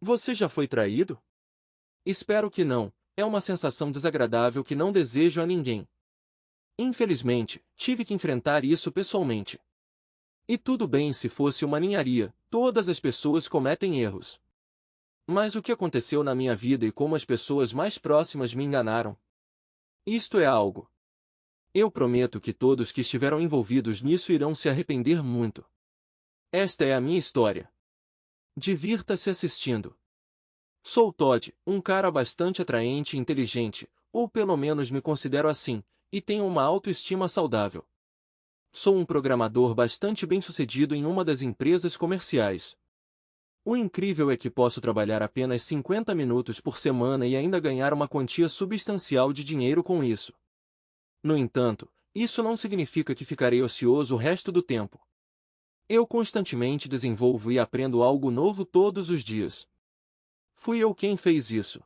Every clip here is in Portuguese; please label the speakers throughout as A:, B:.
A: Você já foi traído? Espero que não. É uma sensação desagradável que não desejo a ninguém. Infelizmente, tive que enfrentar isso pessoalmente. E tudo bem se fosse uma ninharia, todas as pessoas cometem erros. Mas o que aconteceu na minha vida e como as pessoas mais próximas me enganaram? Isto é algo. Eu prometo que todos que estiveram envolvidos nisso irão se arrepender muito. Esta é a minha história. Divirta-se assistindo. Sou Todd, um cara bastante atraente e inteligente, ou pelo menos me considero assim, e tenho uma autoestima saudável. Sou um programador bastante bem-sucedido em uma das empresas comerciais. O incrível é que posso trabalhar apenas 50 minutos por semana e ainda ganhar uma quantia substancial de dinheiro com isso. No entanto, isso não significa que ficarei ocioso o resto do tempo. Eu constantemente desenvolvo e aprendo algo novo todos os dias. Fui eu quem fez isso.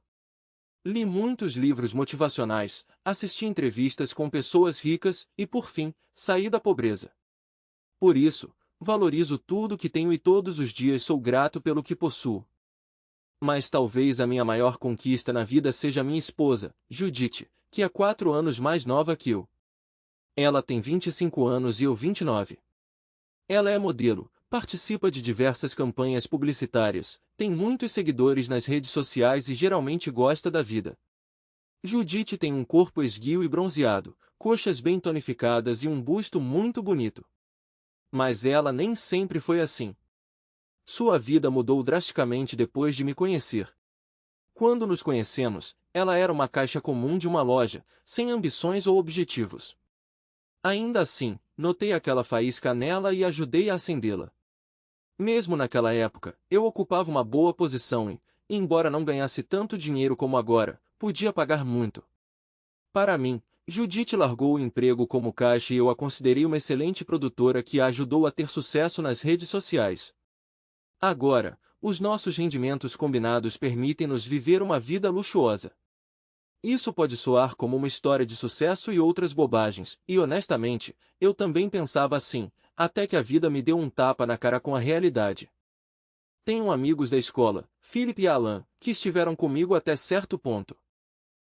A: Li muitos livros motivacionais, assisti entrevistas com pessoas ricas e, por fim, saí da pobreza. Por isso, valorizo tudo que tenho e todos os dias sou grato pelo que possuo. Mas talvez a minha maior conquista na vida seja minha esposa, Judith, que é 4 anos mais nova que eu. Ela tem 25 anos e eu 29. Ela é modelo, participa de diversas campanhas publicitárias, tem muitos seguidores nas redes sociais e geralmente gosta da vida. Judith tem um corpo esguio e bronzeado, coxas bem tonificadas e um busto muito bonito. Mas ela nem sempre foi assim. Sua vida mudou drasticamente depois de me conhecer. Quando nos conhecemos, ela era uma caixa comum de uma loja, sem ambições ou objetivos. Ainda assim, notei aquela faísca nela e ajudei a acendê-la. Mesmo naquela época, eu ocupava uma boa posição e, embora não ganhasse tanto dinheiro como agora, podia pagar muito. Para mim, Judith largou o emprego como caixa e eu a considerei uma excelente produtora que a ajudou a ter sucesso nas redes sociais. Agora, os nossos rendimentos combinados permitem-nos viver uma vida luxuosa. Isso pode soar como uma história de sucesso e outras bobagens, e honestamente, eu também pensava assim, até que a vida me deu um tapa na cara com a realidade. Tenho amigos da escola, Philip e Alan, que estiveram comigo até certo ponto.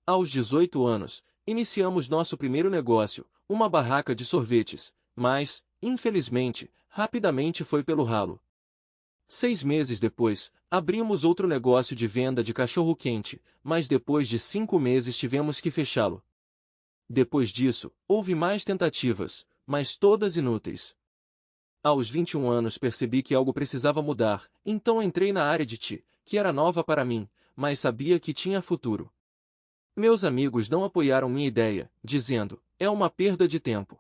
A: Aos 18 anos, iniciamos nosso primeiro negócio, uma barraca de sorvetes, mas, infelizmente, rapidamente foi pelo ralo. 6 meses depois, abrimos outro negócio de venda de cachorro-quente, mas depois de 5 meses tivemos que fechá-lo. Depois disso, houve mais tentativas, mas todas inúteis. Aos 21 anos percebi que algo precisava mudar, então entrei na área de TI, que era nova para mim, mas sabia que tinha futuro. Meus amigos não apoiaram minha ideia, dizendo, é uma perda de tempo.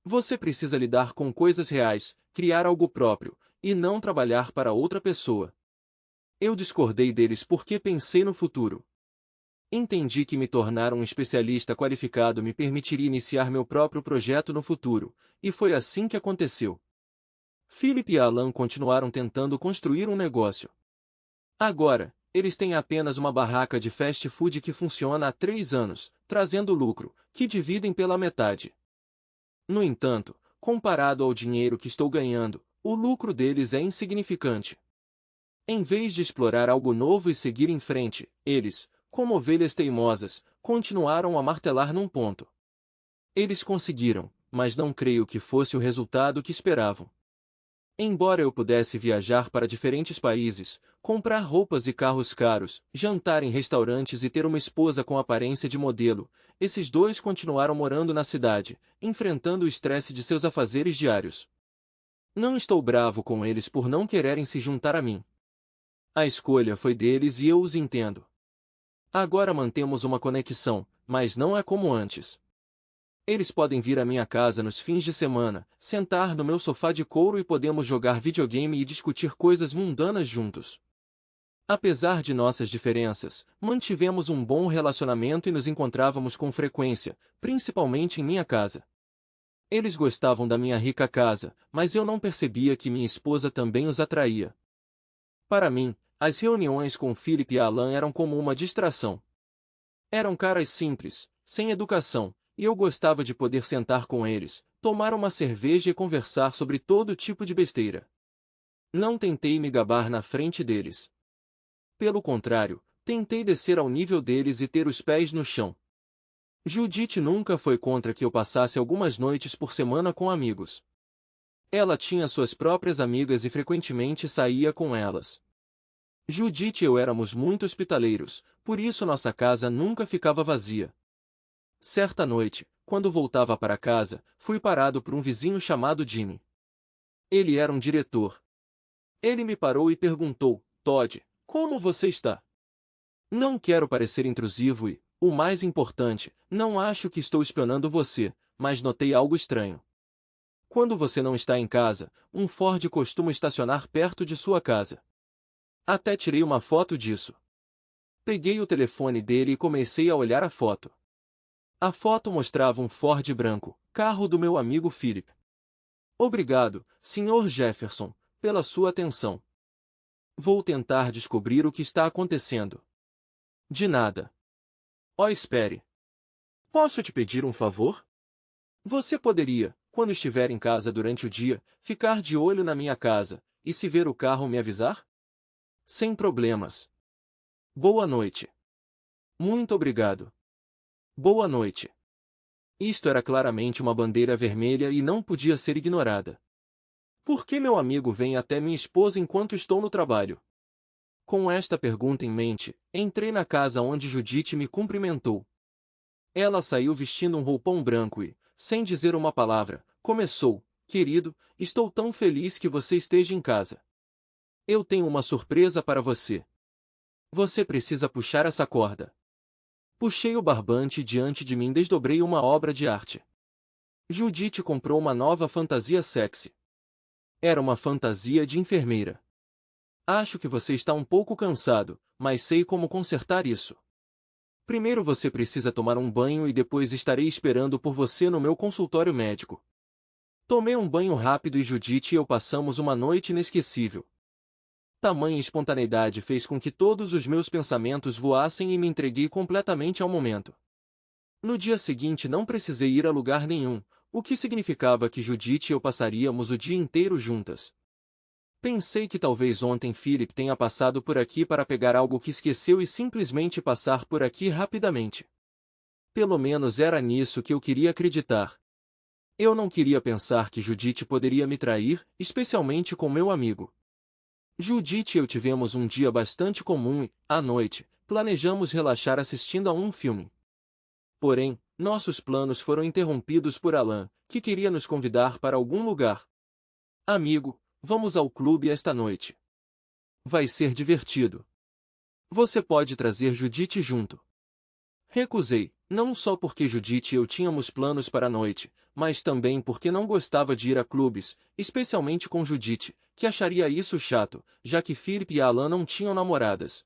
A: Você precisa lidar com coisas reais, criar algo próprio, e não trabalhar para outra pessoa. Eu discordei deles porque pensei no futuro. Entendi que me tornar um especialista qualificado me permitiria iniciar meu próprio projeto no futuro, e foi assim que aconteceu. Philip e Alan continuaram tentando construir um negócio. Agora, eles têm apenas uma barraca de fast food que funciona há 3 anos, trazendo lucro, que dividem pela metade. No entanto, comparado ao dinheiro que estou ganhando, o lucro deles é insignificante. Em vez de explorar algo novo e seguir em frente, eles, como ovelhas teimosas, continuaram a martelar num ponto. Eles conseguiram, mas não creio que fosse o resultado que esperavam. Embora eu pudesse viajar para diferentes países, comprar roupas e carros caros, jantar em restaurantes e ter uma esposa com aparência de modelo, esses dois continuaram morando na cidade, enfrentando o estresse de seus afazeres diários. Não estou bravo com eles por não quererem se juntar a mim. A escolha foi deles e eu os entendo. Agora mantemos uma conexão, mas não é como antes. Eles podem vir à minha casa nos fins de semana, sentar no meu sofá de couro e podemos jogar videogame e discutir coisas mundanas juntos. Apesar de nossas diferenças, mantivemos um bom relacionamento e nos encontrávamos com frequência, principalmente em minha casa. Eles gostavam da minha rica casa, mas eu não percebia que minha esposa também os atraía. Para mim, as reuniões com Philip e Alan eram como uma distração. Eram caras simples, sem educação, e eu gostava de poder sentar com eles, tomar uma cerveja e conversar sobre todo tipo de besteira. Não tentei me gabar na frente deles. Pelo contrário, tentei descer ao nível deles e ter os pés no chão. Judite nunca foi contra que eu passasse algumas noites por semana com amigos. Ela tinha suas próprias amigas e frequentemente saía com elas. Judite e eu éramos muito hospitaleiros, por isso nossa casa nunca ficava vazia. Certa noite, quando voltava para casa, fui parado por um vizinho chamado Jimmy. Ele era um diretor. Ele me parou e perguntou: Todd, como você está? Não quero parecer intrusivo e, o mais importante, não acho que estou espionando você, mas notei algo estranho. Quando você não está em casa, um Ford costuma estacionar perto de sua casa. Até tirei uma foto disso. Peguei o telefone dele e comecei a olhar a foto. A foto mostrava um Ford branco, carro do meu amigo Philip. Obrigado, Sr. Jefferson, pela sua atenção. Vou tentar descobrir o que está acontecendo. De nada. Oh, espere. Posso te pedir um favor? Você poderia, quando estiver em casa durante o dia, ficar de olho na minha casa, e se ver o carro me avisar? Sem problemas. Boa noite. Muito obrigado. Boa noite. Isto era claramente uma bandeira vermelha e não podia ser ignorada. Por que meu amigo vem até minha esposa enquanto estou no trabalho? Com esta pergunta em mente, entrei na casa onde Judite me cumprimentou. Ela saiu vestindo um roupão branco e, sem dizer uma palavra, começou: Querido, estou tão feliz que você esteja em casa. Eu tenho uma surpresa para você. Você precisa puxar essa corda. Puxei o barbante e diante de mim desdobrei uma obra de arte. Judite comprou uma nova fantasia sexy. Era uma fantasia de enfermeira. Acho que você está um pouco cansado, mas sei como consertar isso. Primeiro você precisa tomar um banho e depois estarei esperando por você no meu consultório médico. Tomei um banho rápido e Judite e eu passamos uma noite inesquecível. Tamanha espontaneidade fez com que todos os meus pensamentos voassem e me entreguei completamente ao momento. No dia seguinte não precisei ir a lugar nenhum, o que significava que Judite e eu passaríamos o dia inteiro juntas. Pensei que talvez ontem Philip tenha passado por aqui para pegar algo que esqueceu e simplesmente passar por aqui rapidamente. Pelo menos era nisso que eu queria acreditar. Eu não queria pensar que Judite poderia me trair, especialmente com meu amigo. Judite e eu tivemos um dia bastante comum e, à noite, planejamos relaxar assistindo a um filme. Porém, nossos planos foram interrompidos por Alan, que queria nos convidar para algum lugar. Amigo, vamos ao clube esta noite. Vai ser divertido. Você pode trazer Judite junto. Recusei, não só porque Judite e eu tínhamos planos para a noite, mas também porque não gostava de ir a clubes, especialmente com Judite, que acharia isso chato, já que Philip e Alan não tinham namoradas.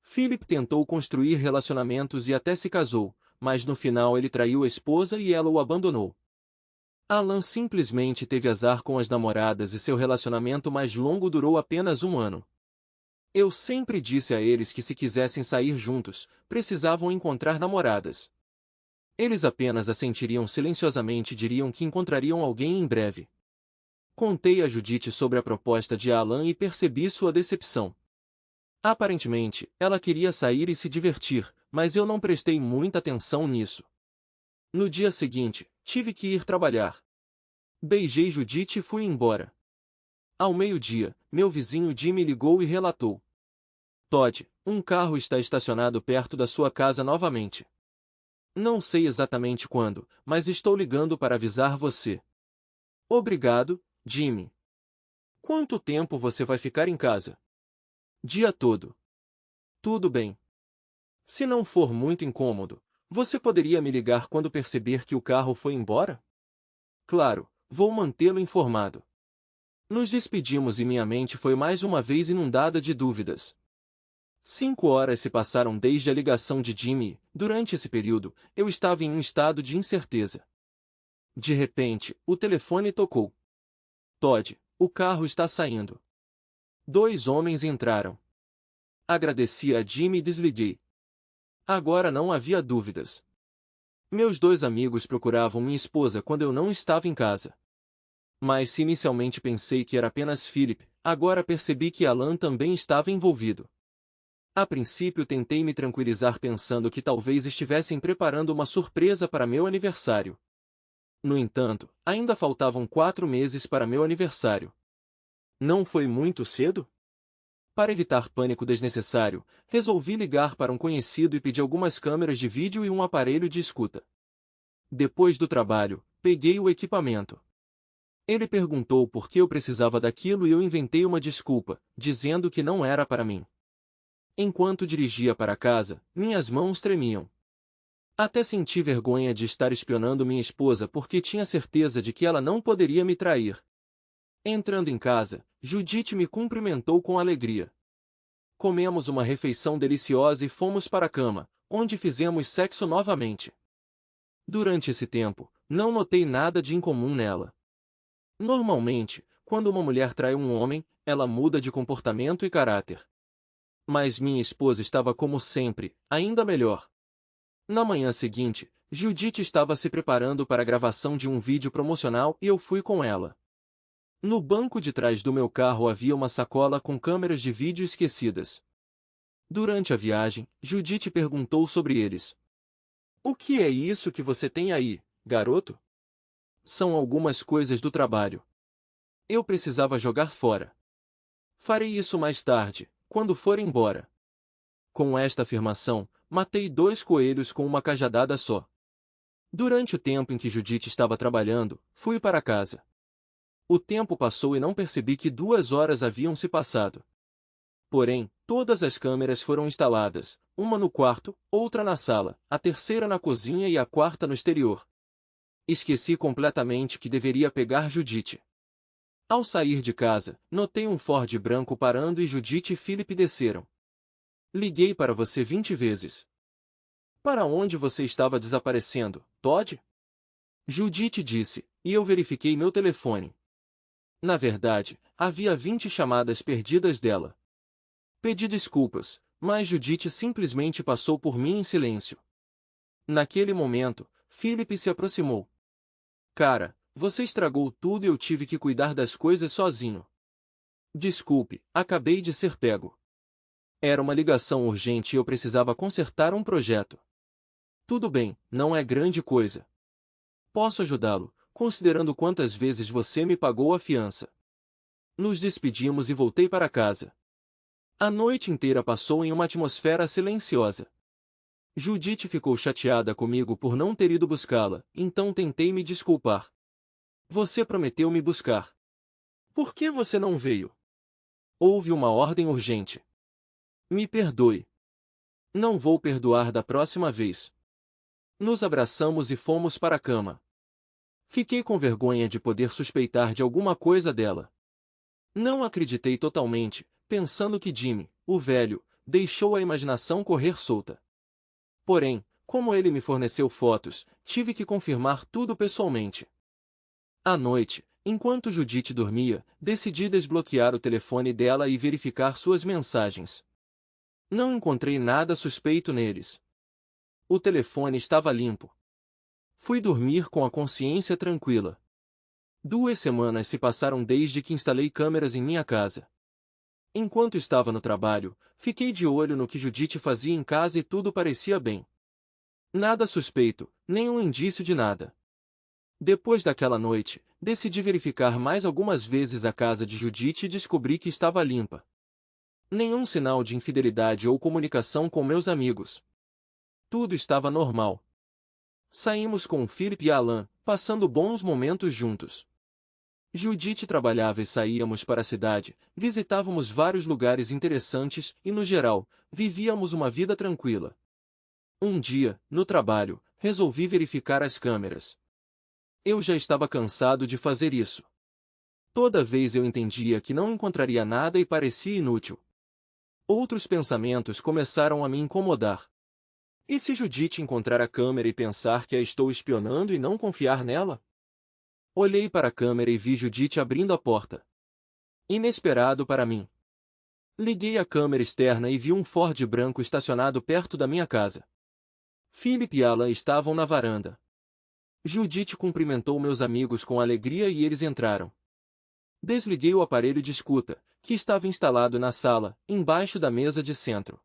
A: Philip tentou construir relacionamentos e até se casou, mas no final ele traiu a esposa e ela o abandonou. Alan simplesmente teve azar com as namoradas e seu relacionamento mais longo durou apenas um ano. Eu sempre disse a eles que se quisessem sair juntos, precisavam encontrar namoradas. Eles apenas assentiriam silenciosamente e diriam que encontrariam alguém em breve. Contei a Judite sobre a proposta de Alan e percebi sua decepção. Aparentemente, ela queria sair e se divertir, mas eu não prestei muita atenção nisso. No dia seguinte, tive que ir trabalhar. Beijei Judite e fui embora. Ao meio-dia, meu vizinho Jimmy ligou e relatou: Todd, um carro está estacionado perto da sua casa novamente. Não sei exatamente quando, mas estou ligando para avisar você. Obrigado, Jimmy. Quanto tempo você vai ficar em casa? Dia todo. Tudo bem. Se não for muito incômodo, você poderia me ligar quando perceber que o carro foi embora? Claro, vou mantê-lo informado. Nos despedimos e minha mente foi mais uma vez inundada de dúvidas. 5 horas se passaram desde a ligação de Jimmy. Durante esse período, eu estava em um estado de incerteza. De repente, o telefone tocou. Todd, o carro está saindo. 2 homens entraram. Agradeci a Jimmy e desliguei. Agora não havia dúvidas. Meus 2 amigos procuravam minha esposa quando eu não estava em casa. Mas se inicialmente pensei que era apenas Philip, agora percebi que Alan também estava envolvido. A princípio tentei me tranquilizar pensando que talvez estivessem preparando uma surpresa para meu aniversário. No entanto, ainda faltavam 4 meses para meu aniversário. Não foi muito cedo? Para evitar pânico desnecessário, resolvi ligar para um conhecido e pedir algumas câmeras de vídeo e um aparelho de escuta. Depois do trabalho, peguei o equipamento. Ele perguntou por que eu precisava daquilo e eu inventei uma desculpa, dizendo que não era para mim. Enquanto dirigia para casa, minhas mãos tremiam. Até senti vergonha de estar espionando minha esposa porque tinha certeza de que ela não poderia me trair. Entrando em casa, Judite me cumprimentou com alegria. Comemos uma refeição deliciosa e fomos para a cama, onde fizemos sexo novamente. Durante esse tempo, não notei nada de incomum nela. Normalmente, quando uma mulher trai um homem, ela muda de comportamento e caráter. Mas minha esposa estava como sempre, ainda melhor. Na manhã seguinte, Judite estava se preparando para a gravação de um vídeo promocional e eu fui com ela. No banco de trás do meu carro havia uma sacola com câmeras de vídeo esquecidas. Durante a viagem, Judite perguntou sobre eles. O que é isso que você tem aí, garoto? São algumas coisas do trabalho. Eu precisava jogar fora. Farei isso mais tarde, quando for embora. Com esta afirmação, matei 2 coelhos com uma cajadada só. Durante o tempo em que Judite estava trabalhando, fui para casa. O tempo passou e não percebi que 2 horas haviam se passado. Porém, todas as câmeras foram instaladas, uma no quarto, outra na sala, a terceira na cozinha e a quarta no exterior. Esqueci completamente que deveria pegar Judite. Ao sair de casa, notei um Ford branco parando e Judite e Philip desceram. Liguei para você 20 vezes. Para onde você estava desaparecendo, Todd? Judite disse, e eu verifiquei meu telefone. Na verdade, havia 20 chamadas perdidas dela. Pedi desculpas, mas Judite simplesmente passou por mim em silêncio. Naquele momento, Philip se aproximou. Cara, você estragou tudo e eu tive que cuidar das coisas sozinho. Desculpe, acabei de ser pego. Era uma ligação urgente e eu precisava consertar um projeto. Tudo bem, não é grande coisa. Posso ajudá-lo, considerando quantas vezes você me pagou a fiança. Nos despedimos e voltei para casa. A noite inteira passou em uma atmosfera silenciosa. Judite ficou chateada comigo por não ter ido buscá-la, então tentei me desculpar. Você prometeu me buscar. Por que você não veio? Houve uma ordem urgente. Me perdoe. Não vou perdoar da próxima vez. Nos abraçamos e fomos para a cama. Fiquei com vergonha de poder suspeitar de alguma coisa dela. Não acreditei totalmente, pensando que Jimmy, o velho, deixou a imaginação correr solta. Porém, como ele me forneceu fotos, tive que confirmar tudo pessoalmente. À noite, enquanto Judite dormia, decidi desbloquear o telefone dela e verificar suas mensagens. Não encontrei nada suspeito neles. O telefone estava limpo. Fui dormir com a consciência tranquila. 2 semanas se passaram desde que instalei câmeras em minha casa. Enquanto estava no trabalho, fiquei de olho no que Judite fazia em casa e tudo parecia bem. Nada suspeito, nenhum indício de nada. Depois daquela noite, decidi verificar mais algumas vezes a casa de Judite e descobri que estava limpa. Nenhum sinal de infidelidade ou comunicação com meus amigos. Tudo estava normal. Saímos com Philip e Alan, passando bons momentos juntos. Judite trabalhava e saíamos para a cidade, visitávamos vários lugares interessantes e, no geral, vivíamos uma vida tranquila. Um dia, no trabalho, resolvi verificar as câmeras. Eu já estava cansado de fazer isso. Toda vez eu entendia que não encontraria nada e parecia inútil. Outros pensamentos começaram a me incomodar. E se Judite encontrar a câmera e pensar que a estou espionando e não confiar nela? Olhei para a câmera e vi Judite abrindo a porta. Inesperado para mim. Liguei a câmera externa e vi um Ford branco estacionado perto da minha casa. Philip e Alan estavam na varanda. Judite cumprimentou meus amigos com alegria e eles entraram. Desliguei o aparelho de escuta, que estava instalado na sala, embaixo da mesa de centro.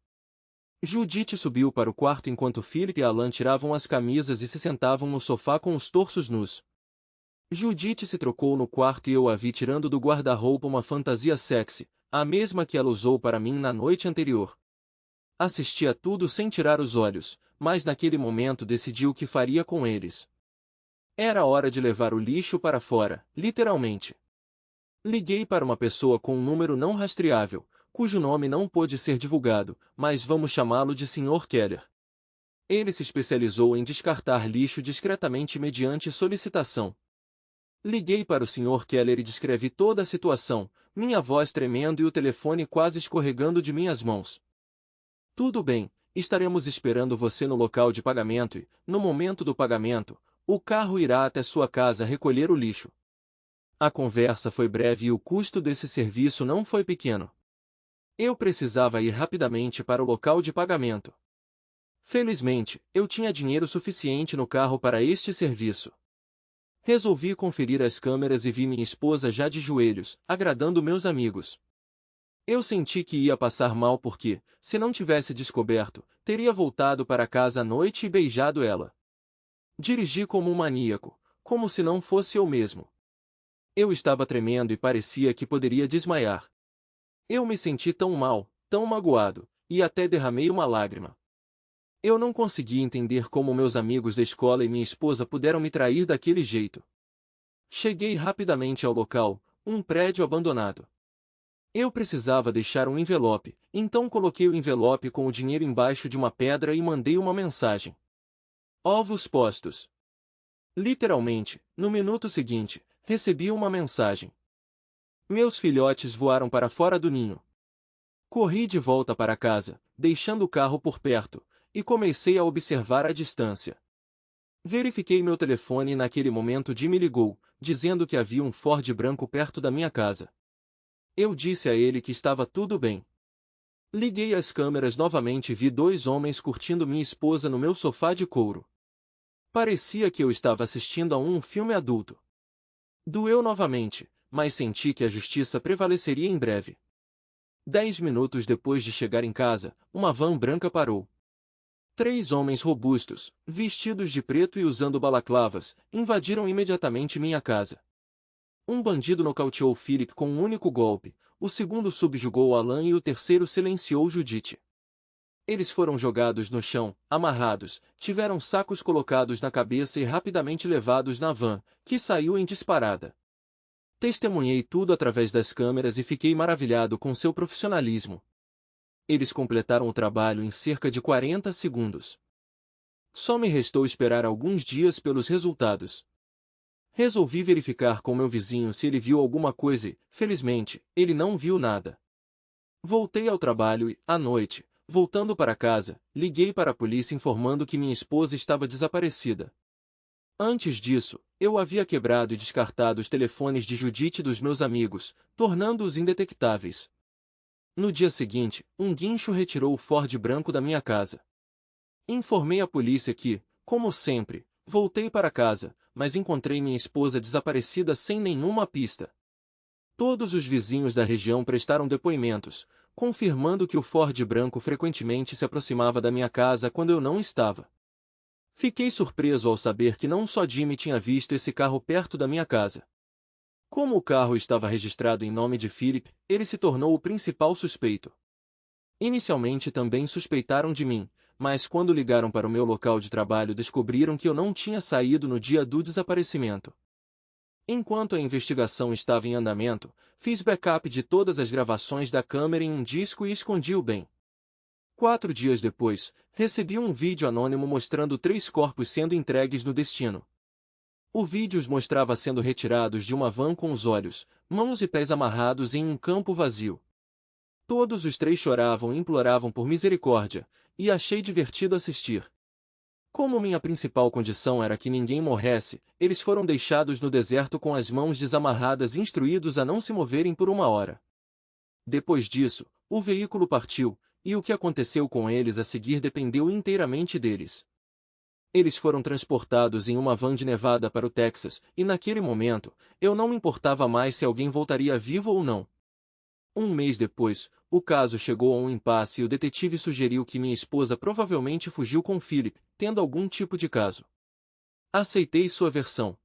A: Judite subiu para o quarto enquanto Philip e Alan tiravam as camisas e se sentavam no sofá com os torsos nus. Judite se trocou no quarto e eu a vi tirando do guarda-roupa uma fantasia sexy, a mesma que ela usou para mim na noite anterior. Assisti a tudo sem tirar os olhos, mas naquele momento decidi o que faria com eles. Era hora de levar o lixo para fora, literalmente. Liguei para uma pessoa com um número não rastreável, cujo nome não pôde ser divulgado, mas vamos chamá-lo de Sr. Keller. Ele se especializou em descartar lixo discretamente mediante solicitação. Liguei para o Sr. Keller e descrevi toda a situação, minha voz tremendo e o telefone quase escorregando de minhas mãos. Tudo bem, estaremos esperando você no local de pagamento e, no momento do pagamento, o carro irá até sua casa recolher o lixo. A conversa foi breve e o custo desse serviço não foi pequeno. Eu precisava ir rapidamente para o local de pagamento. Felizmente, eu tinha dinheiro suficiente no carro para este serviço. Resolvi conferir as câmeras e vi minha esposa já de joelhos, agradando meus amigos. Eu senti que ia passar mal porque, se não tivesse descoberto, teria voltado para casa à noite e beijado ela. Dirigi como um maníaco, como se não fosse eu mesmo. Eu estava tremendo e parecia que poderia desmaiar. Eu me senti tão mal, tão magoado, e até derramei uma lágrima. Eu não conseguia entender como meus amigos da escola e minha esposa puderam me trair daquele jeito. Cheguei rapidamente ao local, um prédio abandonado. Eu precisava deixar um envelope, então coloquei o envelope com o dinheiro embaixo de uma pedra e mandei uma mensagem. Ovos postos. Literalmente, no minuto seguinte, recebi uma mensagem. Meus filhotes voaram para fora do ninho. Corri de volta para casa, deixando o carro por perto, e comecei a observar a distância. Verifiquei meu telefone e naquele momento Jimmy ligou, dizendo que havia um Ford branco perto da minha casa. Eu disse a ele que estava tudo bem. Liguei as câmeras novamente e vi dois homens curtindo minha esposa no meu sofá de couro. Parecia que eu estava assistindo a um filme adulto. Doeu novamente, mas senti que a justiça prevaleceria em breve. 10 minutos depois de chegar em casa, uma van branca parou. 3 homens robustos, vestidos de preto e usando balaclavas, invadiram imediatamente minha casa. Um bandido nocauteou Philip com um único golpe, o segundo subjugou Alan e o terceiro silenciou Judite. Eles foram jogados no chão, amarrados, tiveram sacos colocados na cabeça e rapidamente levados na van, que saiu em disparada. Testemunhei tudo através das câmeras e fiquei maravilhado com seu profissionalismo. Eles completaram o trabalho em cerca de 40 segundos. Só me restou esperar alguns dias pelos resultados. Resolvi verificar com meu vizinho se ele viu alguma coisa e, felizmente, ele não viu nada. Voltei ao trabalho e, à noite, voltando para casa, liguei para a polícia informando que minha esposa estava desaparecida. Antes disso, eu havia quebrado e descartado os telefones de Judite e dos meus amigos, tornando-os indetectáveis. No dia seguinte, um guincho retirou o Ford branco da minha casa. Informei a polícia que, como sempre, voltei para casa, mas encontrei minha esposa desaparecida sem nenhuma pista. Todos os vizinhos da região prestaram depoimentos, confirmando que o Ford branco frequentemente se aproximava da minha casa quando eu não estava. Fiquei surpreso ao saber que não só Jimmy tinha visto esse carro perto da minha casa. Como o carro estava registrado em nome de Philip, ele se tornou o principal suspeito. Inicialmente também suspeitaram de mim, mas quando ligaram para o meu local de trabalho descobriram que eu não tinha saído no dia do desaparecimento. Enquanto a investigação estava em andamento, fiz backup de todas as gravações da câmera em um disco e escondi-o bem. 4 dias depois, recebi um vídeo anônimo mostrando 3 corpos sendo entregues no destino. O vídeo os mostrava sendo retirados de uma van com os olhos, mãos e pés amarrados em um campo vazio. Todos os 3 choravam e imploravam por misericórdia, e achei divertido assistir. Como minha principal condição era que ninguém morresse, eles foram deixados no deserto com as mãos desamarradas e instruídos a não se moverem por 1 hora. Depois disso, o veículo partiu, e o que aconteceu com eles a seguir dependeu inteiramente deles. Eles foram transportados em uma van de Nevada para o Texas, e naquele momento, eu não me importava mais se alguém voltaria vivo ou não. Um mês depois, o caso chegou a um impasse e o detetive sugeriu que minha esposa provavelmente fugiu com Philip, tendo algum tipo de caso. Aceitei sua versão.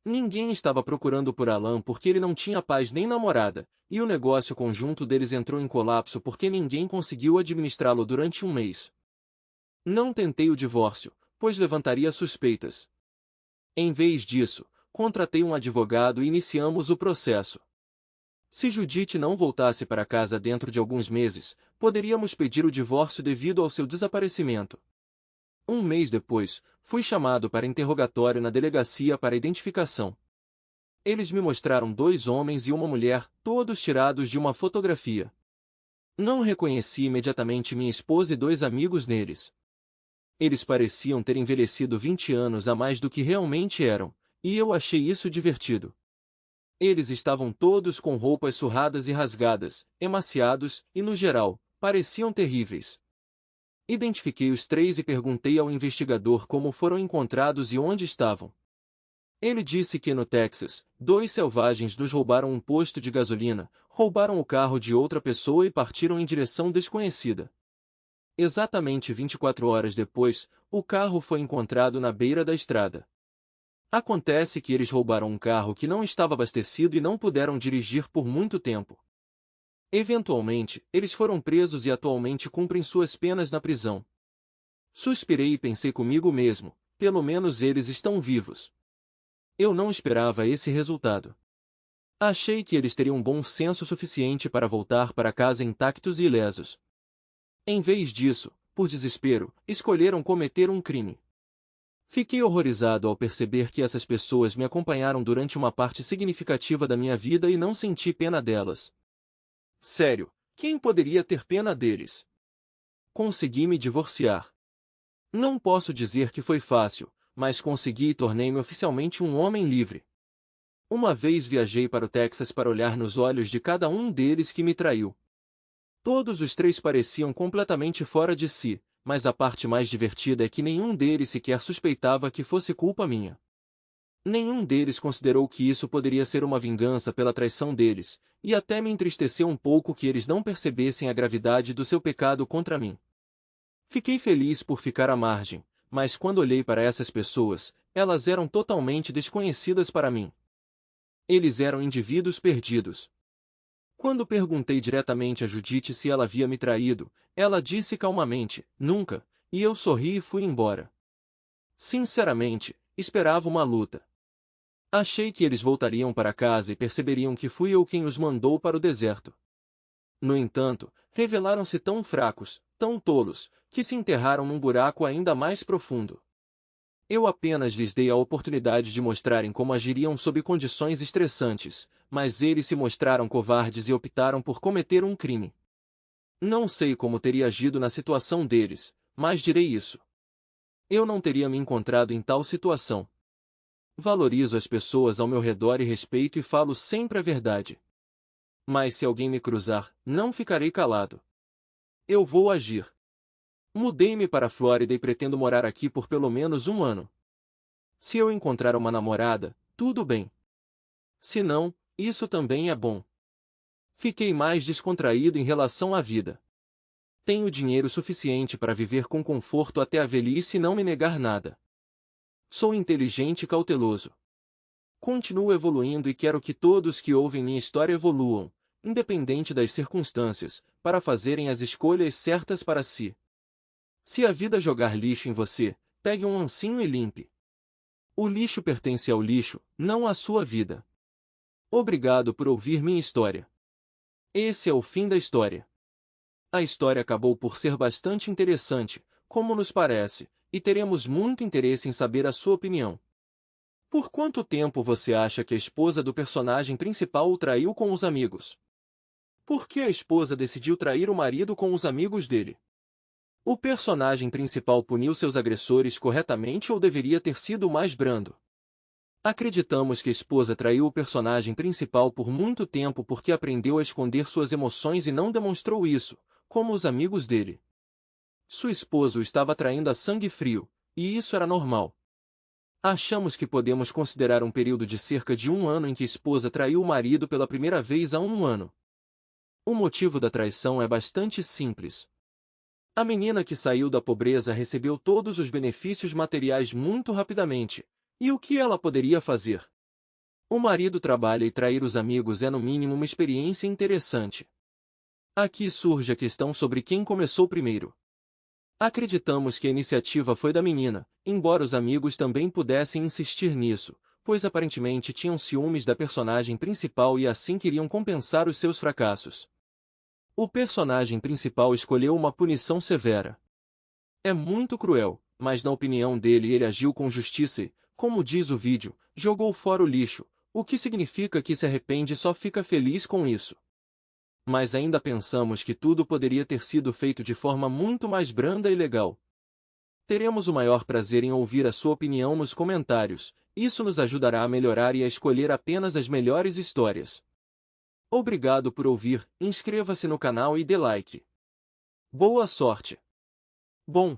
A: Ninguém estava procurando por Alan porque ele não tinha paz nem namorada, e o negócio conjunto deles entrou em colapso porque ninguém conseguiu administrá-lo durante um mês. Não tentei o divórcio, pois levantaria suspeitas. Em vez disso, contratei um advogado e iniciamos o processo. Se Judith não voltasse para casa dentro de alguns meses, poderíamos pedir o divórcio devido ao seu desaparecimento. Um mês depois, fui chamado para interrogatório na delegacia para identificação. Eles me mostraram 2 homens e uma mulher, todos tirados de uma fotografia. Não reconheci imediatamente minha esposa e 2 amigos neles. Eles pareciam ter envelhecido 20 anos a mais do que realmente eram, e eu achei isso divertido. Eles estavam todos com roupas surradas e rasgadas, emaciados, e no geral, pareciam terríveis. Identifiquei os 3 e perguntei ao investigador como foram encontrados e onde estavam. Ele disse que no Texas, 2 selvagens nos roubaram um posto de gasolina, roubaram o carro de outra pessoa e partiram em direção desconhecida. Exatamente 24 horas depois, o carro foi encontrado na beira da estrada. Acontece que eles roubaram um carro que não estava abastecido e não puderam dirigir por muito tempo. Eventualmente, eles foram presos e atualmente cumprem suas penas na prisão. Suspirei e pensei comigo mesmo, pelo menos eles estão vivos. Eu não esperava esse resultado. Achei que eles teriam bom senso suficiente para voltar para casa intactos e ilesos. Em vez disso, por desespero, escolheram cometer um crime. Fiquei horrorizado ao perceber que essas pessoas me acompanharam durante uma parte significativa da minha vida e não senti pena delas. Sério, quem poderia ter pena deles? Consegui me divorciar. Não posso dizer que foi fácil, mas consegui e tornei-me oficialmente um homem livre. Uma vez viajei para o Texas para olhar nos olhos de cada um deles que me traiu. Todos os 3 pareciam completamente fora de si, mas a parte mais divertida é que nenhum deles sequer suspeitava que fosse culpa minha. Nenhum deles considerou que isso poderia ser uma vingança pela traição deles, e até me entristeceu um pouco que eles não percebessem a gravidade do seu pecado contra mim. Fiquei feliz por ficar à margem, mas quando olhei para essas pessoas, elas eram totalmente desconhecidas para mim. Eles eram indivíduos perdidos. Quando perguntei diretamente a Judith se ela havia me traído, ela disse calmamente, nunca, e eu sorri e fui embora. Sinceramente, esperava uma luta. Achei que eles voltariam para casa e perceberiam que fui eu quem os mandou para o deserto. No entanto, revelaram-se tão fracos, tão tolos, que se enterraram num buraco ainda mais profundo. Eu apenas lhes dei a oportunidade de mostrarem como agiriam sob condições estressantes, mas eles se mostraram covardes e optaram por cometer um crime. Não sei como teria agido na situação deles, mas direi isso. Eu não teria me encontrado em tal situação. Valorizo as pessoas ao meu redor e respeito e falo sempre a verdade. Mas se alguém me cruzar, não ficarei calado. Eu vou agir. Mudei-me para a Flórida e pretendo morar aqui por pelo menos um ano. Se eu encontrar uma namorada, tudo bem. Se não, isso também é bom. Fiquei mais descontraído em relação à vida. Tenho dinheiro suficiente para viver com conforto até a velhice e não me negar nada. Sou inteligente e cauteloso. Continuo evoluindo e quero que todos que ouvem minha história evoluam, independente das circunstâncias, para fazerem as escolhas certas para si. Se a vida jogar lixo em você, pegue um ancinho e limpe. O lixo pertence ao lixo, não à sua vida. Obrigado por ouvir minha história. Esse é o fim da história. A história acabou por ser bastante interessante, como nos parece, e teremos muito interesse em saber a sua opinião. Por quanto tempo você acha que a esposa do personagem principal o traiu com os amigos? Por que a esposa decidiu trair o marido com os amigos dele? O personagem principal puniu seus agressores corretamente ou deveria ter sido mais brando? Acreditamos que a esposa traiu o personagem principal por muito tempo porque aprendeu a esconder suas emoções e não demonstrou isso, como os amigos dele. Sua esposa o estava traindo a sangue frio, e isso era normal. Achamos que podemos considerar um período de cerca de um ano em que a esposa traiu o marido pela primeira vez há um ano. O motivo da traição é bastante simples. A menina que saiu da pobreza recebeu todos os benefícios materiais muito rapidamente. E o que ela poderia fazer? O marido trabalha e trair os amigos é no mínimo uma experiência interessante. Aqui surge a questão sobre quem começou primeiro. Acreditamos que a iniciativa foi da menina, embora os amigos também pudessem insistir nisso, pois aparentemente tinham ciúmes da personagem principal e assim queriam compensar os seus fracassos. O personagem principal escolheu uma punição severa. É muito cruel, mas na opinião dele ele agiu com justiça e, como diz o vídeo, jogou fora o lixo, o que significa que se arrepende e só fica feliz com isso. Mas ainda pensamos que tudo poderia ter sido feito de forma muito mais branda e legal. Teremos o maior prazer em ouvir a sua opinião nos comentários, isso nos ajudará a melhorar e a escolher apenas as melhores histórias. Obrigado por ouvir, inscreva-se no canal e dê like. Boa sorte! Bom,